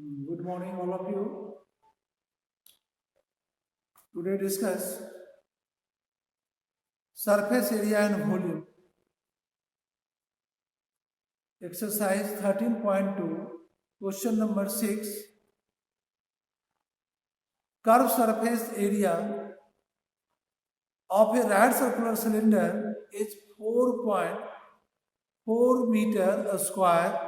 Good morning, all of you. Today discuss surface area and volume. Exercise 13.2, question number 6. Curved surface area of a right circular cylinder is 4.4 meter square.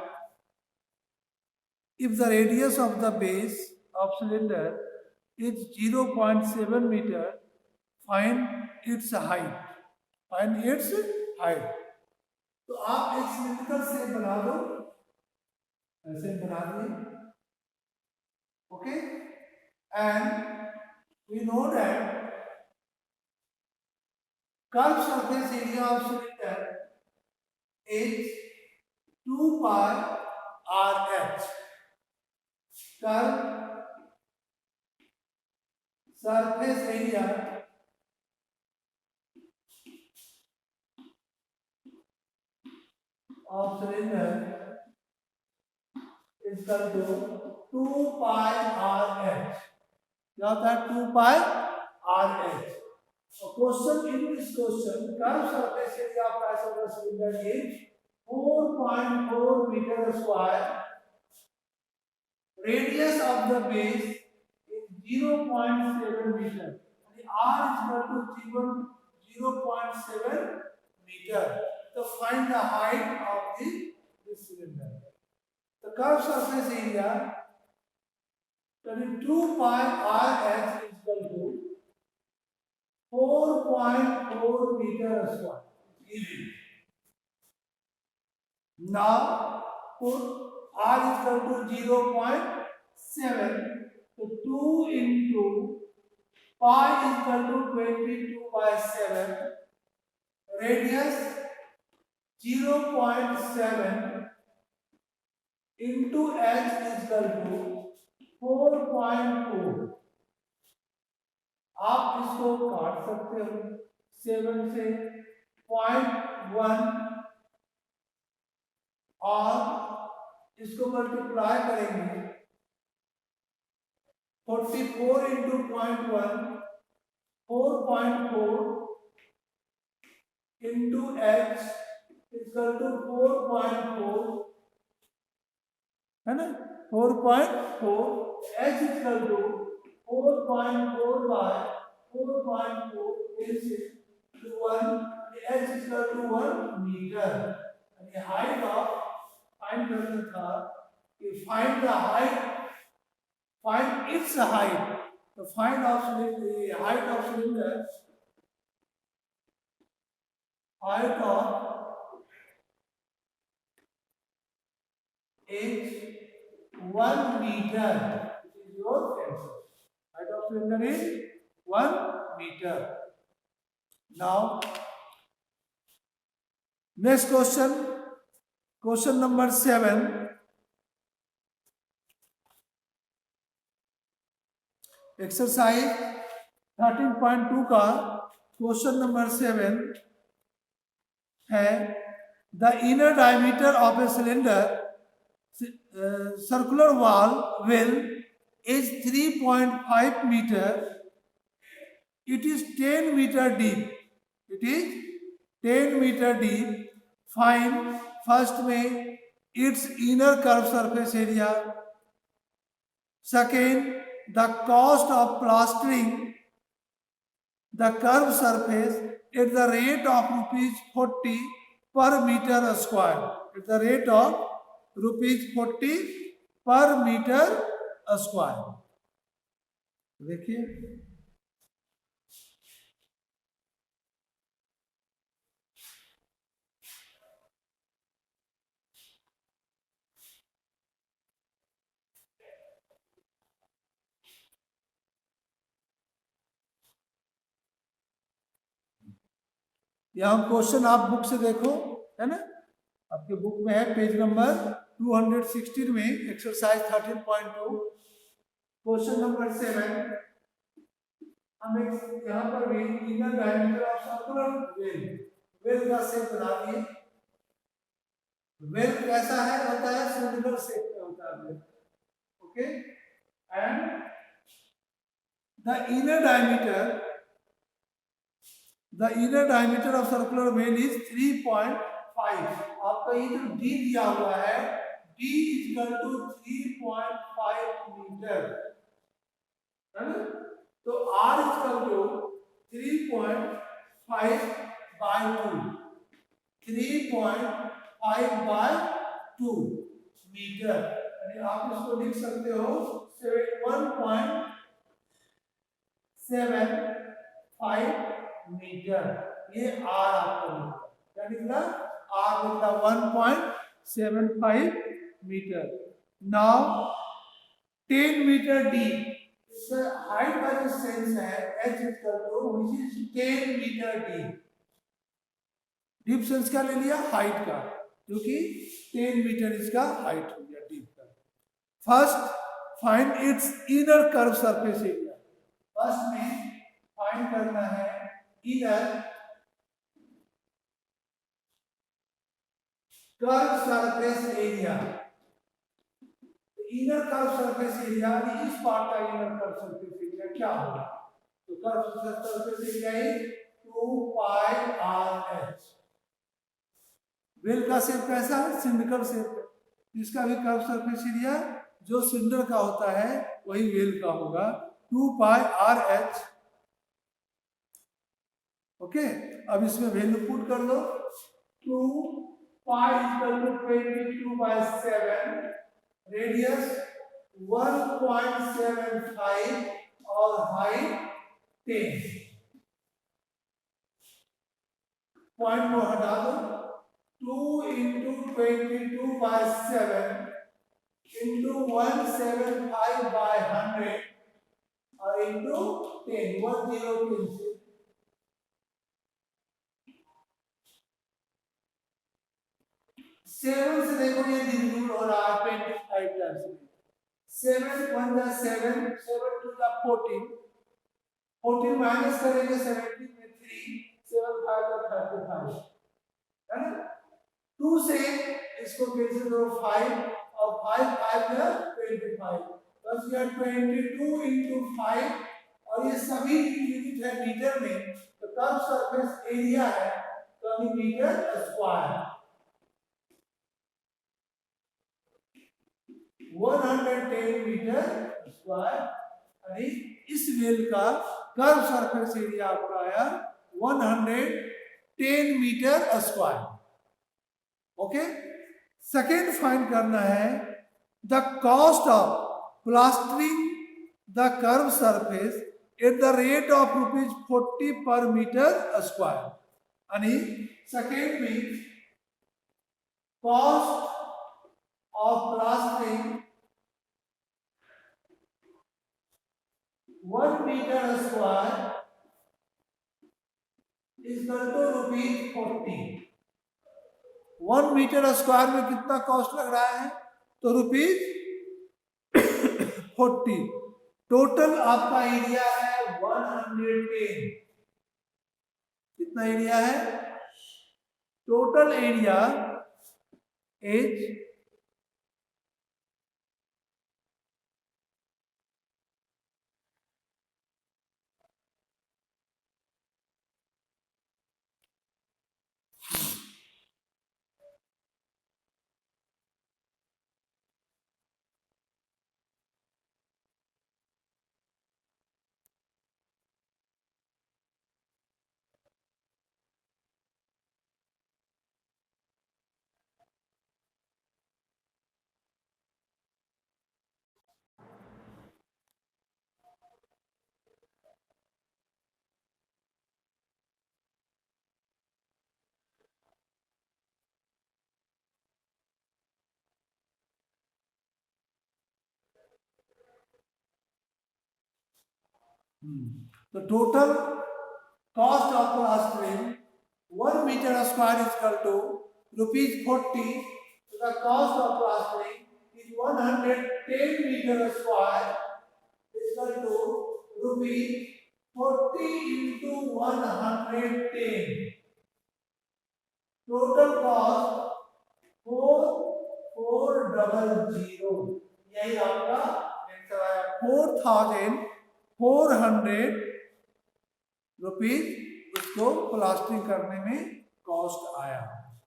If the radius of the base of cylinder is 0.7 meter, find its height. Find its height. तो आप एक cylindrical shape बना दो, ऐसे बना दिए, okay, and we know that curve surface area of cylinder is 2 pi R H. Curve surface area of cylinder is equal to 2 pi RH. क्या होता है 2 pi RH? A question in this question, curved surface area of isosceles cylinder is 4.4 meter square. Radius of the base is 0.7 meter. And R is equal to 0.7 meter. To find the height of this cylinder. The curved surface area, that is 2 pi RH is equal to 4.4 meter square. Easy. Now put R is equal to 0.7. So 2 into pi is equal to 22 by 7. Radius 0.7 into h is equal to 4.4. आप इसको काट सकते हो 7 से 0.1 और इसको multiply करेंगे 44 into 0.1 4.4 into h is equal to 4.4, है ना, 4.4. h is equal to 4.4 by 4.4 is to 1. h is equal to 1 meter. And the height of find करना था कि find the height, find its height. So find of the height of cylinder, height of is 1 meter. This is your answer. Height of cylinder is 1 meter. Now, next question, question number 7. Exercise 13.2 का question number 7 है the inner diameter of a cylinder circular well is 3.5 meter. It is 10 meter deep. It is 10 meter deep. Find first में its inner curved surface area. Second, the cost of plastering the curved surface at the rate of rupees 40 per meter square. At the rate of rupees 40 per meter square. देखिए यहाँ question आप book से देखो, है ना, आपके book में है पेज नंबर 216 में एक्सरसाइज 13.2 क्वेश्चन नंबर 7. हम यहाँ पर भी inner diameter of circular well का शेप बना दिए. वेल कैसा है, होता है सिलिंडर शेप का होता है. Okay, and the inner diameter of circular vein is 3.5. आपका ये जो d दिया हुआ है, d इक्वल टू 3.5 मीटर, है ना? तो r equal to 3.5 by 2, 3.5 by 2 metre, यानी आप इसको लिख सकते हो 1.75 मीटर। ये आर आपको मिलता है, क्या निकला? आर निकला 1.75 मीटर। नाउ 10 मीटर डी, इसका हाइट का जो सेंस है h equal to which is 10 metre d. Deep sense क्या ले लिया? हाइट का, जो कि 10 मीटर इसका हाइट हो गया डीप का। First find its inner curve surface area. First में फाइंड करना है inner curve surface area. Inner curve surface area, इस पार्ट का इनर कर्व सरफेस एरिया क्या होगा? तो curve surface area is 2 pi R H. Well का शेप कैसा है? सिलिंड्रिकल शेप है, इसका भी कर्व सरफेस एरिया जो सिलेंडर का होता है वही वेल का होगा, 2 पाई आर एच। ओके, अब इसमें वैल्यू पुट कर लो। 2 पाई इक्वल टू 22/7, रेडियस 1.75 और हाइट 10। पॉइंट को हटा दो, 2 into 22/7 into 175/100 और into 10, 1 0 कैंसिल। 7 से देखो ये डिवाइड हो रहा है 25 टाइम्स में। 7 1 जा 7, 7 2 जा 14, 14 माइनस करेंगे 17 में 3, 7 5 जा 35, है ना? 2 से इसको कैंसिल करो 5 और 5 5 जा 25, बस ये 22 into 5 और ये सभी यूनिट है मीटर में, तो कर्व सरफेस एरिया है तो मीटर स्क्वायर 110 मीटर स्क्वायर, यानी इस वेल का कर्व सरफेस एरिया आपका आया 110 metre square. Okay, second find करना है the cost of plastering the curve surface at the rate of ₹40 per metre square, यानी सेकेंड में cost of plastering 1 meter square is equal to ₹40। 1 metre square में कितना cost लग रहा है? तो ₹40। टोटल आपका एरिया है 110। कितना एरिया है? Total area is the total cost of plastering 1 meter square is equal to ₹40. So the cost of plastering is 110 meter square is equal to ₹40 into 110. Total cost 4400। यही आपका 4,400 रुपीज उसको plastering करने में cost आया।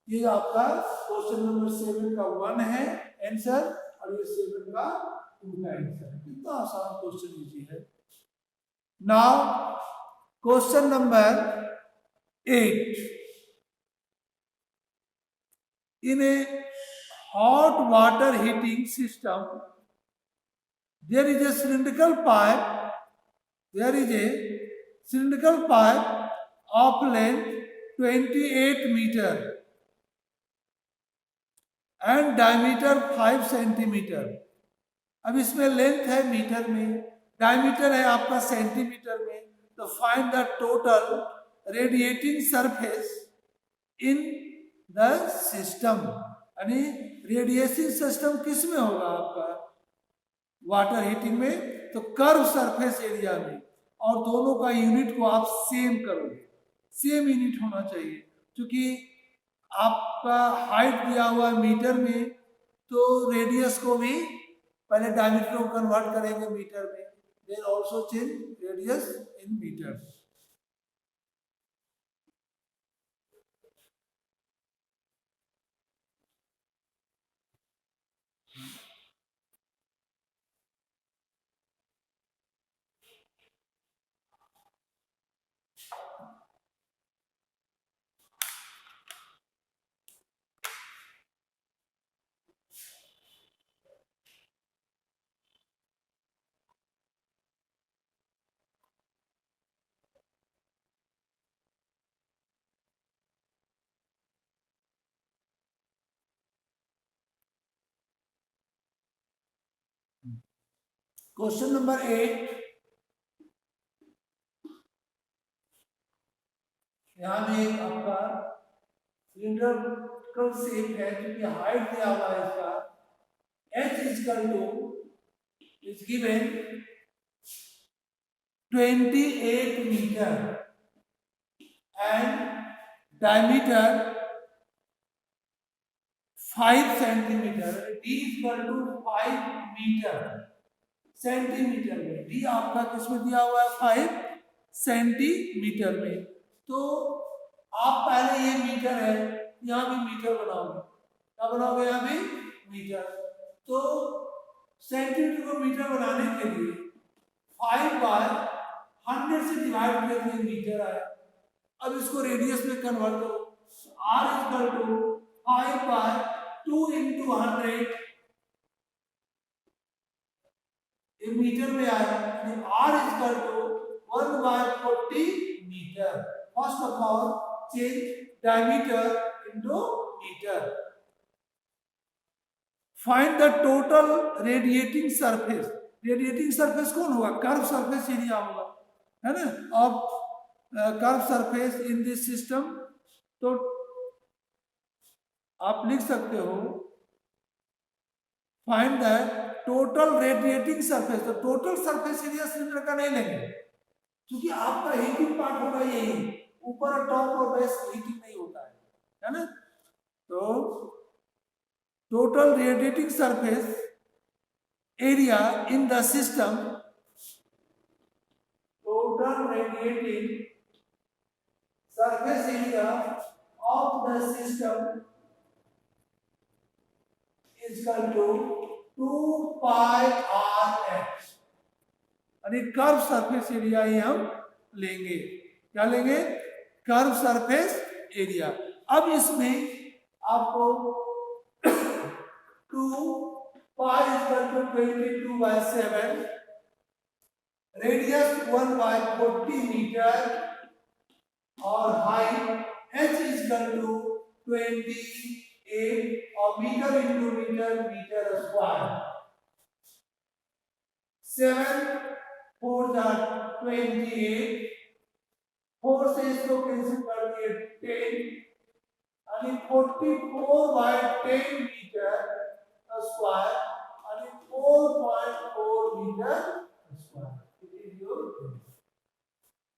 ये आपका question number 7 का 1 है आंसर, और ये 7 का 2 का आंसर है। कितना आसान क्वेश्चन इजी है। Now question number 8, in a hot water heating system there is a cylindrical pipe of length 28 meter and diameter 5 centimeter। अब इसमें लेंथ है मीटर में, डायमीटर है आपका सेंटीमीटर में, तो find the total radiating surface in the system. यानी radiation system किस में होगा आपका, वाटर हीटिंग में, तो कर्व सरफेस एरिया में। और दोनों का यूनिट को आप सेम करोगे, सेम यूनिट होना चाहिए, क्योंकि आपका हाइट दिया हुआ मीटर में, तो रेडियस को भी पहले डायमीटर को कन्वर्ट करेंगे मीटर में, then also change radius in metre. Question number 8, यहाँ में आपका सिलिंड्रिकल शेप है, क्योंकि हाइट दिया हुआ है इसका h is given 28 metre and diameter 5 centimetre, d is 5 metre centimetre में, डी आपका किसमें दिया हुआ है 5 सेंटीमीटर में। तो आप पहले ये मीटर है, यहाँ भी मीटर बनाओगे, क्या बनाओगे, यहाँ भी मीटर। तो सेंटीमीटर को मीटर बनाने के लिए 5/100 से डिवाइड करके मीटर आया। अब इसको रेडियस में कन्वर्ट करो, r इज 5/2 × 100 मीटर में आया, r is 1/40 metre. First of all change diameter into metre. Find the total radiating surface. Radiating surface कौन होगा, कर्व सरफेस एरिया होगा, है ना, of curve surface in this system. तो आप लिख सकते हो find the total radiating surface. तो टोटल सरफेस एरिया सिलेंडर का नहीं लेंगे, क्योंकि आपका हीटिंग पार्ट होगा यही, ऊपर और टॉप और बेस हीटिंग नहीं होता है ना। तो total radiating surface area in the system, total radiating surface area of the system is equal to 2πr(h), यानी कर्व सरफेस एरिया ही हम लेंगे। क्या लेंगे, कर्व सरफेस एरिया। अब इसमें आपको 2π = 22/7, रेडियस 1/40 मीटर और हाइट h = 28 और metre into metre, metre square. 7 4 28, 4 से इसको कैंसिल कर दिए 10, यानी 44/10 मीटर स्क्वायर, यानी 4.4 metre square. It is your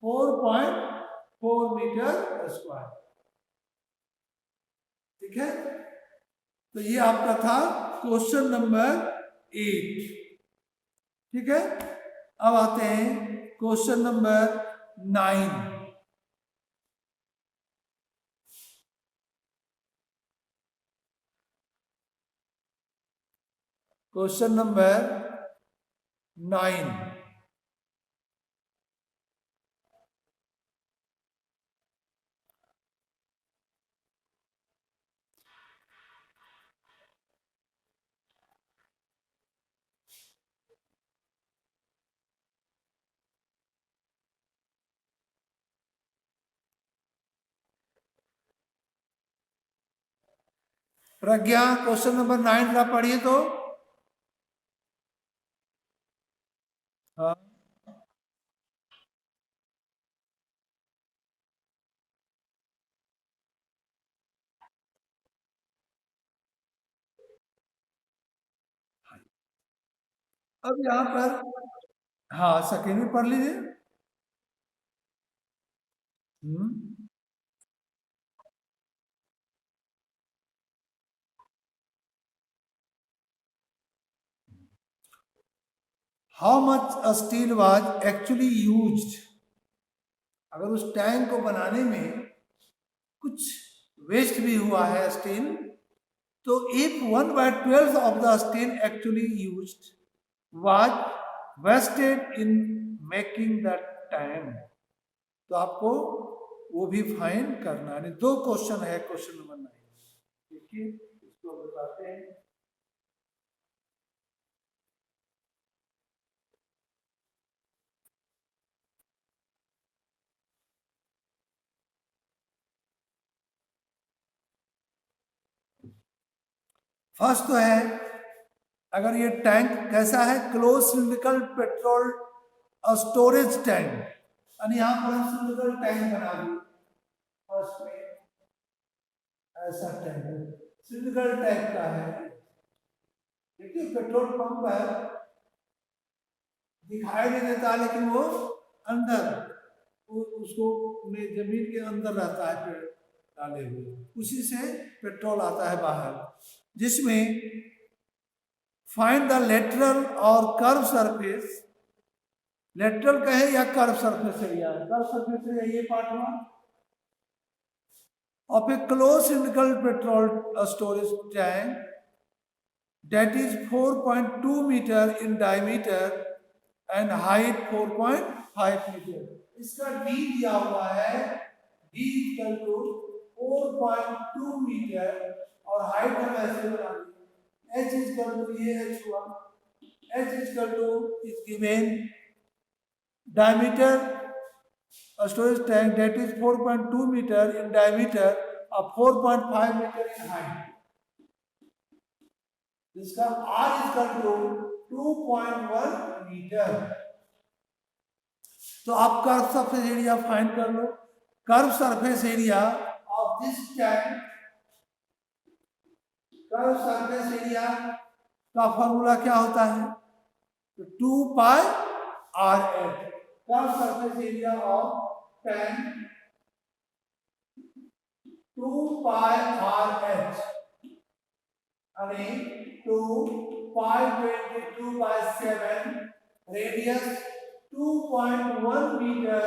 4.4 metre square. ठीक है, तो ये आपका था क्वेश्चन नंबर 8। ठीक है, अब आते हैं क्वेश्चन नंबर 9। Question number 9। प्रज्ञा क्वेश्चन नंबर 9 जरा पढ़िए तो। हाँ, अब यहाँ पर, हाँ सेकेंड में पढ़ लीजिए। How much steel was actually used, अगर उस टैंक को बनाने में कुछ वेस्ट भी हुआ है स्टील, तो if 1/12 of the steel actually used was wasted in making the tank, तो आपको वो भी फाइन करना है। दो क्वेश्चन है क्वेश्चन नंबर 9। देखिए इसको बताते हैं। फर्स्ट तो है, अगर ये टैंक कैसा है, close cylindrical petrol storage tank, यानी यहां पर हम सिलिंड्रिकल टैंक बना दी। फर्स्ट में ऐसा टैंक सिलिंड्रिकल टैंक का है। देखिए पेट्रोल पंप है, दिखाई नहीं देता लेकिन वो अंदर, उसको जमीन के अंदर रहता है पेड़ डाले हुए, उसी से पेट्रोल आता है बाहर, जिसमें फाइंड द लेटरल और कर्व सरफेस, लेटरल कहे या curve surface area, curve surface area ये पार्ट हुआ of A close cylindrical petrol storage tank that is 4.2 meter in diameter and height 4.5 meter। इसका d दिया हुआ है, d इक्वल टू 4.2 मीटर और हाइट हम ऐसे बना देंगे, h इक्वल टू ये h हुआ, h equal two is given diameter storage tank that is 4.2 meter in diameter और 4.5 meter in height, जिसका R इक्वल टू 2.1 मीटर। तो आप कर्व सरफेस एरिया फाइंड कर लो। Curve surface area of this tank, curve surface area का formula क्या होता है, तो 2 pi R H. Curve surface area of tank 2 pi are H, यानी 2 पाई 22/7, रेडियस 2.1 मीटर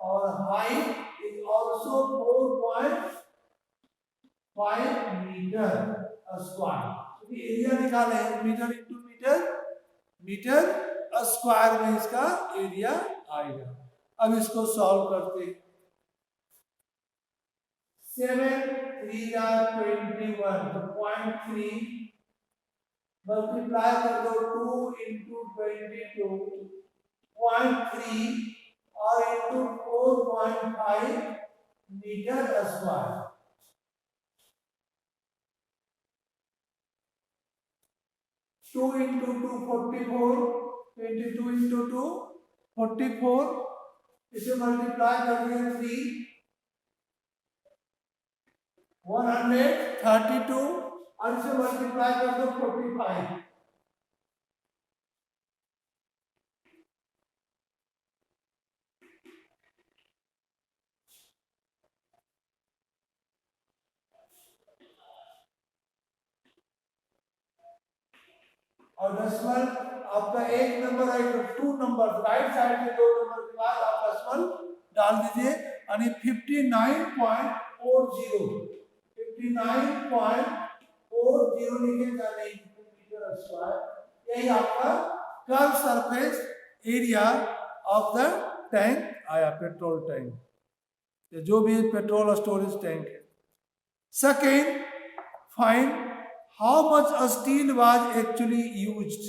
और height is also 4.5 metre square. Area निकाले meter into metre, metre square में इसका एरिया आएगा। अब इसको सॉल्व करते, 7 3 21, तो 0.3 मल्टीप्लाई कर दो 2 इंटू 22, 0.3 और into 4.5 metre square. 2 into 2 44, 22 into 2 44, इसे मल्टीप्लाई कर दिए 3 132 और इसे मल्टीप्लाई कर दो 45, और 10 आपका एक नंबर है, टू नंबर राइट साइड में, दो नंबर के बाद आप डेसिमल डाल दीजिए यानी 59.40 लिखे जाने मीटर स्क्वायर। यही आपका curve surface area of the tank आया, पेट्रोल टैंक, जो भी पेट्रोल स्टोरेज टैंक है। Second, find how much steel was actually used,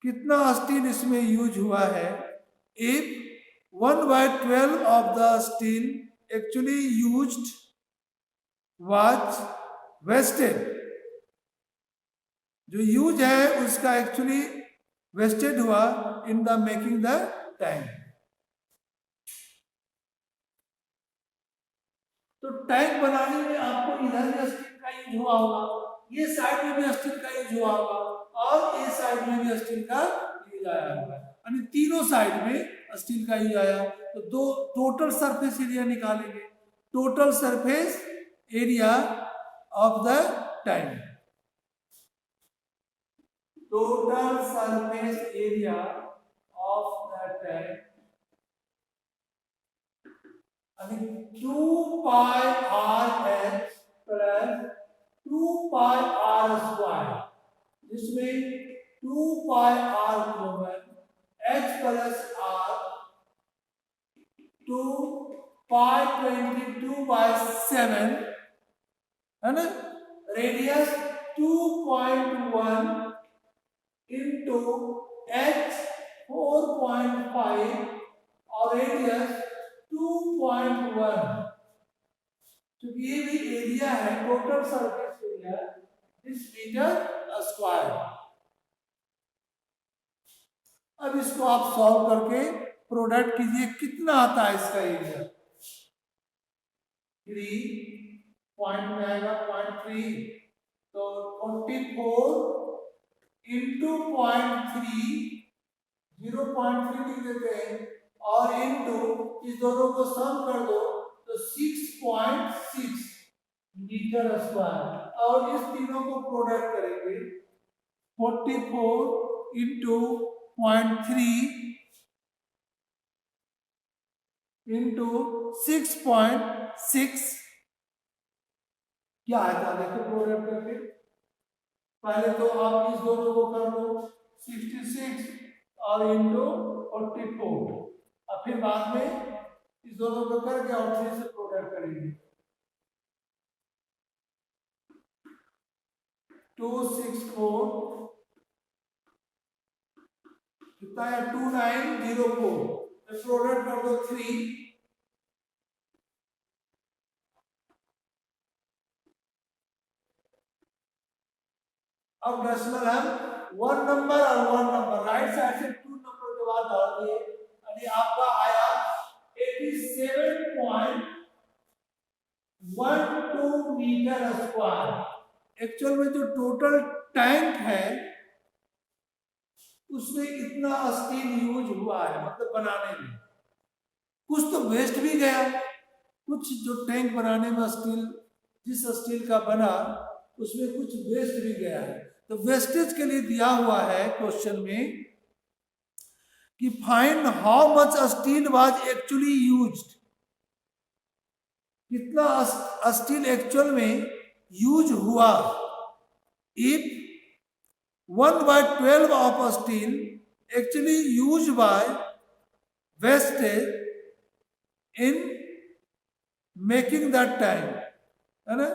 कितना स्टील इसमें यूज हुआ है। If 1/12 of the steel actually used was wasted, जो यूज है उसका एक्चुअली वेस्टेड हुआ in the making the tank. तो टैंक बनाने में आपको इधर भी स्टील का यूज हुआ होगा, ये साइड में भी स्टील का यूज हुआ होगा, और ये साइड में भी स्टील का यूज आया होगा, यानी तीनों साइड में स्टील का यूज आया। तो दो टोटल सरफेस एरिया निकालेंगे, total surface area of the tank, total surface area of the tank 2 pi r h plus 2 pi r square, जिसमें 2 pi r common, h plus r 2 pi 22/7 है ना, radius 2.1 into h 4.5 और radius 2.1, क्योंकि ये भी area है, total surface area this metre square. अब इसको आप सॉल्व करके प्रोडक्ट कीजिए, कितना आता है इसका एरिया। 3 पॉइंट में आएगा 0.3, तो 44 इंटू 0.3, 0.3 लिख देते हैं, और इंटू इस दोनों को सम कर दो तो 6.6 मीटर स्क्वायर, और इस तीनों को प्रोडक्ट करेंगे 44 इंटू 0.3 इंटू 6.6 क्या आता है, देखो प्रोडक्ट करके। पहले तो आप इस दोनों को कर लो 66 और इंटू 44, और फिर बाद में इस दोनों को करके और फिर से प्रोडक्ट करेंगे। 264 कितना है, 2904, प्रोडक्ट कर दो 3, अब डेसिमल हम 1 नंबर और 1 नंबर राइट साइड से 2 नंबर के बाद डाल दिए, यानी आपका आया 87.12 मीटर स्क्वायर। एक्चुअल में जो टोटल टैंक है उसमें इतना स्टील यूज हुआ है, मतलब बनाने में। कुछ तो वेस्ट भी गया, कुछ जो टैंक बनाने में स्टील, जिस स्टील का बना उसमें कुछ वेस्ट भी गया है। तो वेस्टेज के लिए दिया हुआ है क्वेश्चन में कि find how much steel was actually used, कितना स्टील एक्चुअल में यूज हुआ। If 1/12 of steel actually used by wastage in making that tank, है ना।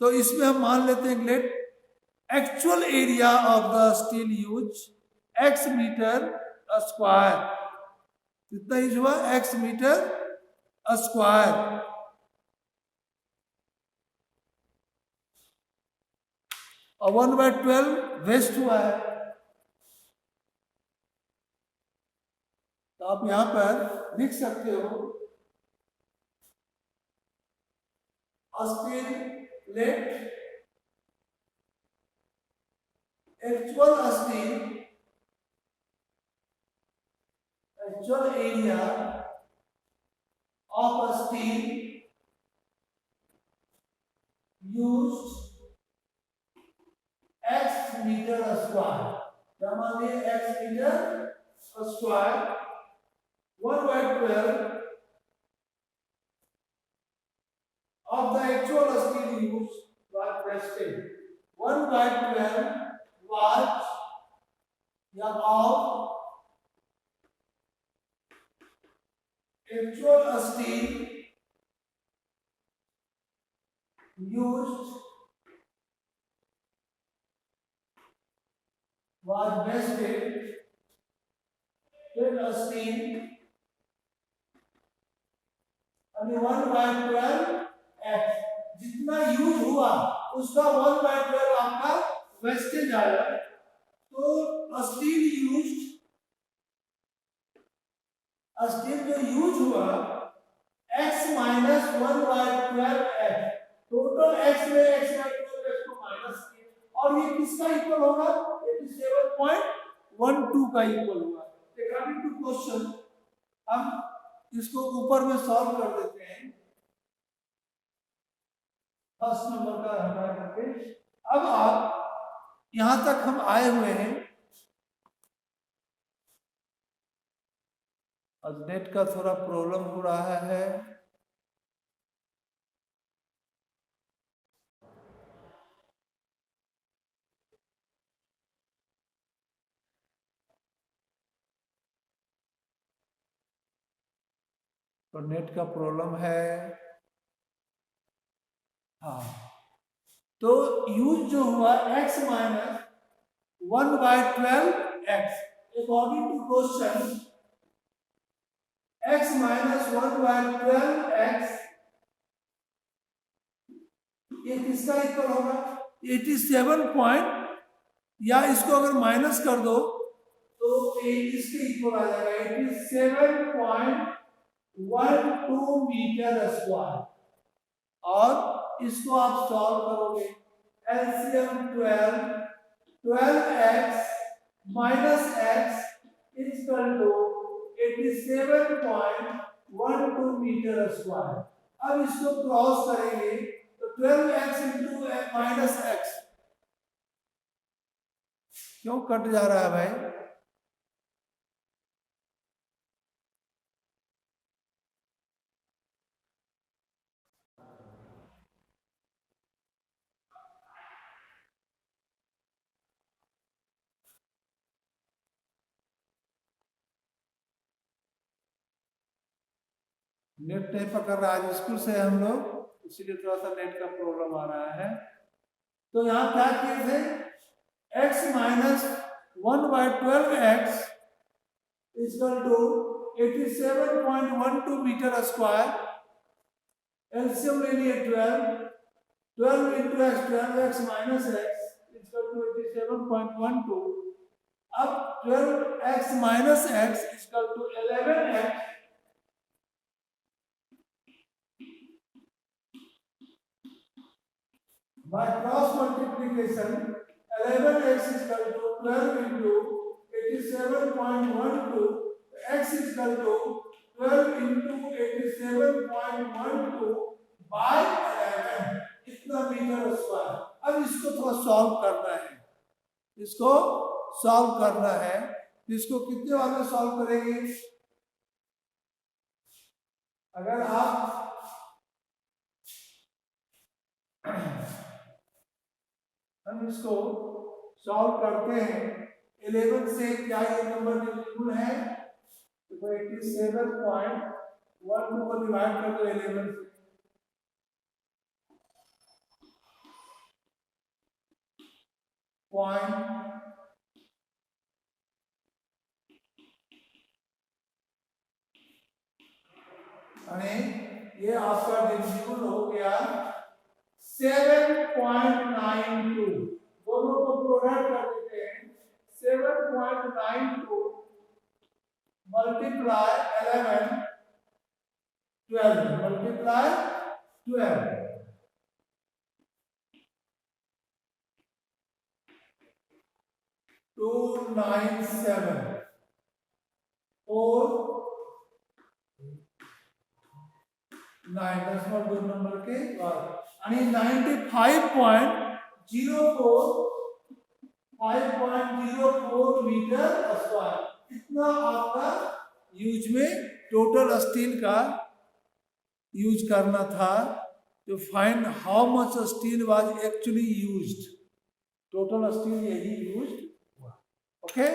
तो इसमें हम मान लेते हैं let actual area of the steel use x metre square, कितना यूज हुआ, x मीटर स्क्वायर। और 1/12 वेस्ट हुआ है, तो आप यहां पर लिख सकते हो steel let actual area of steel used x metre square, या मान लीजिए x metre square 1/12 of the actual steel used was wasted. 1/12 was या of actual steel used was wasted in steel अभी 1/12 x जितना यूज हुआ उसका 1/12 आपका wastage आया। तो स्टील जो यूज हुआ x minus 1/12 x total x में x/12 को माइनस किया और ये किसका इक्वल होगा 87.12 का इक्वल होगा। अकॉर्डिंग टू क्वेश्चन हम इसको ऊपर में सॉल्व कर देते हैं फर्स्ट नंबर का हटा करके। अब आप यहां तक हम आए हुए हैं। आज नेट का थोड़ा प्रॉब्लम हो रहा है। तो नेट का प्रॉब्लम है। हाँ, तो यूज जो हुआ x minus 1/12 x according to question x minus 1/12 x ये किसका इक्वल होगा 87 या इसको अगर माइनस कर दो तो इसके इक्वल आ जाएगा 87.12 मीटर स्क्वायर। और इसको आप सॉल्व करोगे LCM 12x minus x equal to 87.12 metre square. अब इसको क्रॉस करेंगे तो 12x इंटू माइनस x क्यों कट जा रहा है भाई? नेट नहीं पकड़ रहा है, स्कूल से हम लोग, इसीलिए थोड़ा सा नेट का प्रॉब्लम आ रहा है। तो यहाँ क्या किए थे x minus 1/12 x equal to 87.12 metre square. LCM ले लिए 12 into x 12x minus x equal to 87.12। अब 12x minus x equal to 11x by cross multiplication 11x is equal to 12 into 87.12 x is equal to 12 into 87.12 by 11 इतना metre square. अब इसको थोड़ा solve करना है, इसको कितने बार में सॉल्व करेंगे? अगर आप हम इसको सॉल्व करते हैं 11 से क्या ये नंबर डिविजिबल है तो 87.12 को डिवाइड कर दो 11 से पॉइंट ये आपका डिविजिबल हो गया 7.92। दोनों को प्रोडक्ट कर देते हैं 7.92 मल्टीप्लाई 11 12 मल्टीप्लाई 12 297 और 9 दो नंबर के बाद 95.04 5.04 मीटर स्क्वायर। इतना आपका यूज में टोटल स्टील का यूज करना था। तो find how much steel was actually used, total steel यही यूज्ड हुआ। ओके।